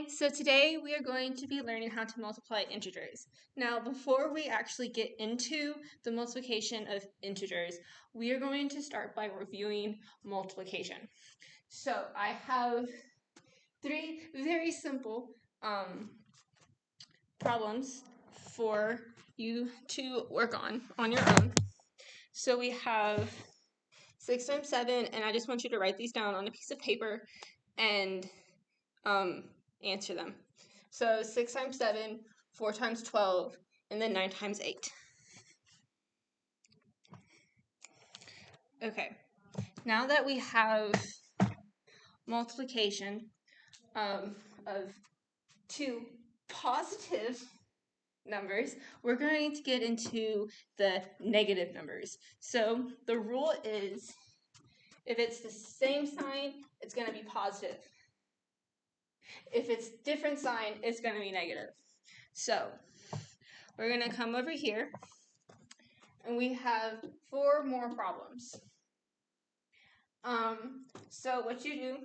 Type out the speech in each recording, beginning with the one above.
So today we are going to be learning how to multiply integers. Now, before we actually get into the multiplication of integers, we are going to start by reviewing multiplication. So I have three very simple problems for you to work on your own. So we have 6 times 7, and I just want you to write these down on a piece of paper and answer them. So 6 times 7, 4 times 12, and then 9 times 8. Okay, now that we have multiplication of two positive numbers, we're going to get into the negative numbers. So the rule is, if it's the same sign, it's going to be positive. If it's different sign, it's going to be negative. So we're going to come over here, and we have 4 more problems. So what you do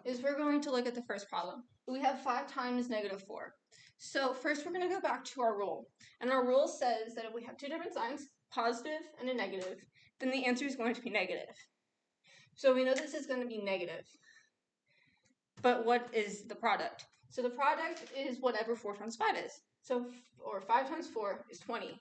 is we're going to look at the first problem. We have 5 times negative 4. So first we're going to go back to our rule. And our rule says that if we have 2 different signs, positive and a negative, then the answer is going to be negative. So we know this is going to be negative. But what is the product? So the product is whatever 4 times 5 is. So, or 5 times 4 is 20.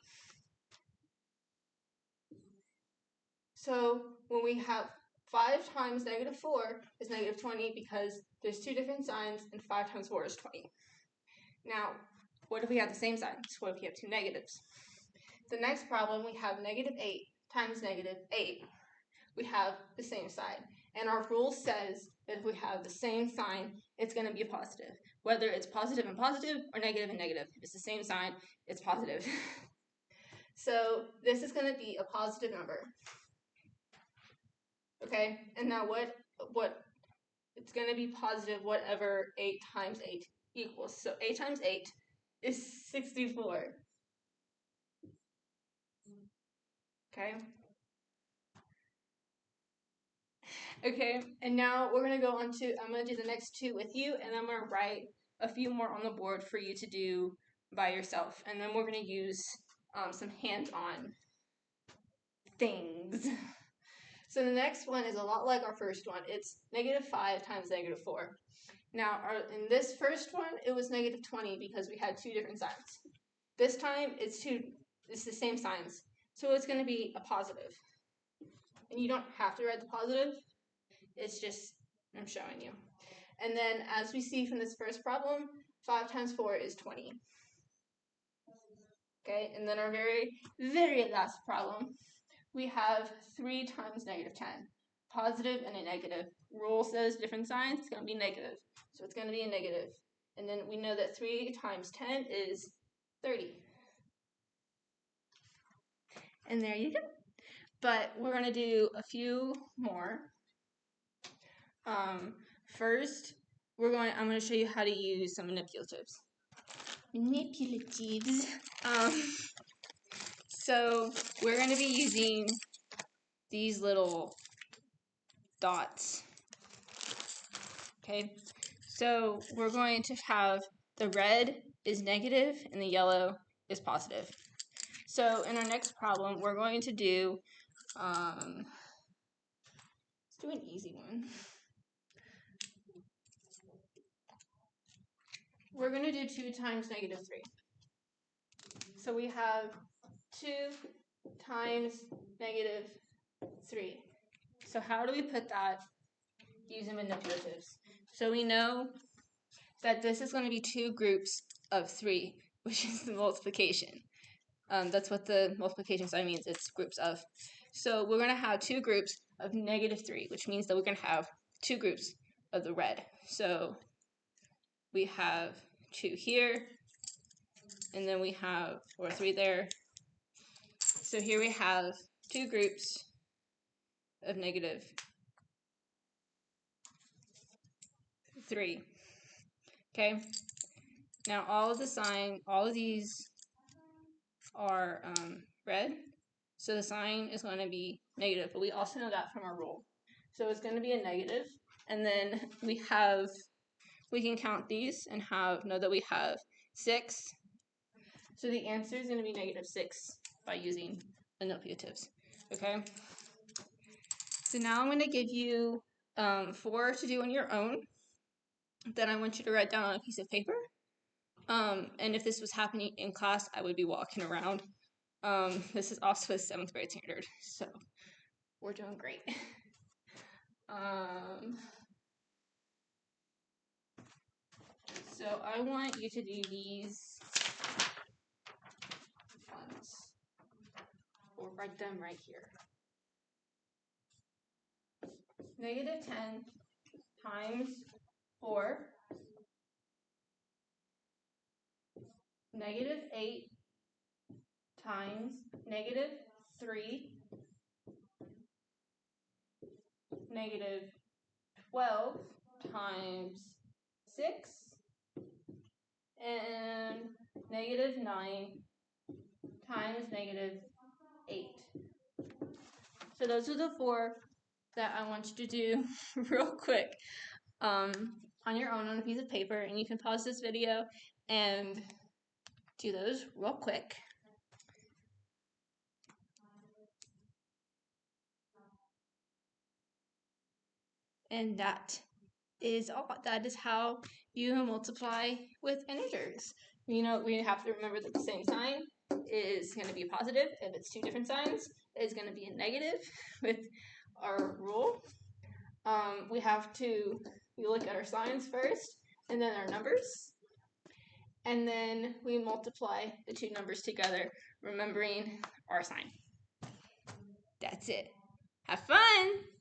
So when we have 5 times negative 4 is negative 20 because there's 2 different signs, and 5 times 4 is 20. Now, what if we have the same signs? What if we have 2 negatives? The next problem, we have negative 8 times negative 8. We have the same sign. And our rule says that if we have the same sign, it's going to be a positive. Whether it's positive and positive or negative and negative. If it's the same sign, it's positive. So this is going to be a positive number. Okay, and now what it's going to be positive whatever 8 times 8 equals. So 8 times 8 is 64. Okay. Okay, and now we're going to go on to, I'm going to do the next 2 with you, and I'm going to write a few more on the board for you to do by yourself. And then we're going to use some hands-on things. So the next one is a lot like our first one. It's negative 5 times negative 4. Now, in this first one, it was negative 20 because we had 2 different signs. This time, it's the same signs. So it's going to be a positive. And you don't have to write the positive. It's just, I'm showing you. And then, as we see from this first problem, 5 times 4 is 20. Okay, and then our very, very last problem, we have 3 times negative 10. Positive and a negative. Rule says different signs, it's going to be negative. So it's going to be a negative. And then we know that 3 times 10 is 30. And there you go. But we're going to do a few more. First, I'm going to show you how to use some manipulatives. So we're going to be using these little dots. Okay, so we're going to have the red is negative and the yellow is positive. So in our next problem, we're going to do, let's do an easy one. We're going to do 2 times negative 3. So we have 2 times negative 3. So how do we put that using manipulatives? So we know that this is going to be 2 groups of 3, which is the multiplication. That's what the multiplication sign means. It's groups of. So we're going to have 2 groups of negative 3, which means that we're going to have 2 groups of the red. So we have 2 here, and then we have 3 there. So here we have 2 groups of negative 3. Okay. Now all of these are red, so the sign is going to be negative, but we also know that from our rule. So it's going to be a negative, and then we have we can count these and know that we have 6. So the answer is going to be -6 by using annunciatives. Okay? So now I'm going to give you 4 to do on your own. Then I want you to write down on a piece of paper. And if this was happening in class, I would be walking around. This is also a 7th grade standard, so we're doing great. So I want you to do these ones, or write them right here. -10 times 4, -8 times -3, -12 times 6, and -9 times -8. So those are the 4 that I want you to do real quick on your own on a piece of paper, and you can pause this video and do those real quick. And that is all. That is how you multiply with integers. You know, we have to remember that the same sign is going to be positive. If it's 2 different signs, it's going to be a negative with our rule. We have to look at our signs first, and then our numbers. And then we multiply the 2 numbers together, remembering our sign. That's it. Have fun!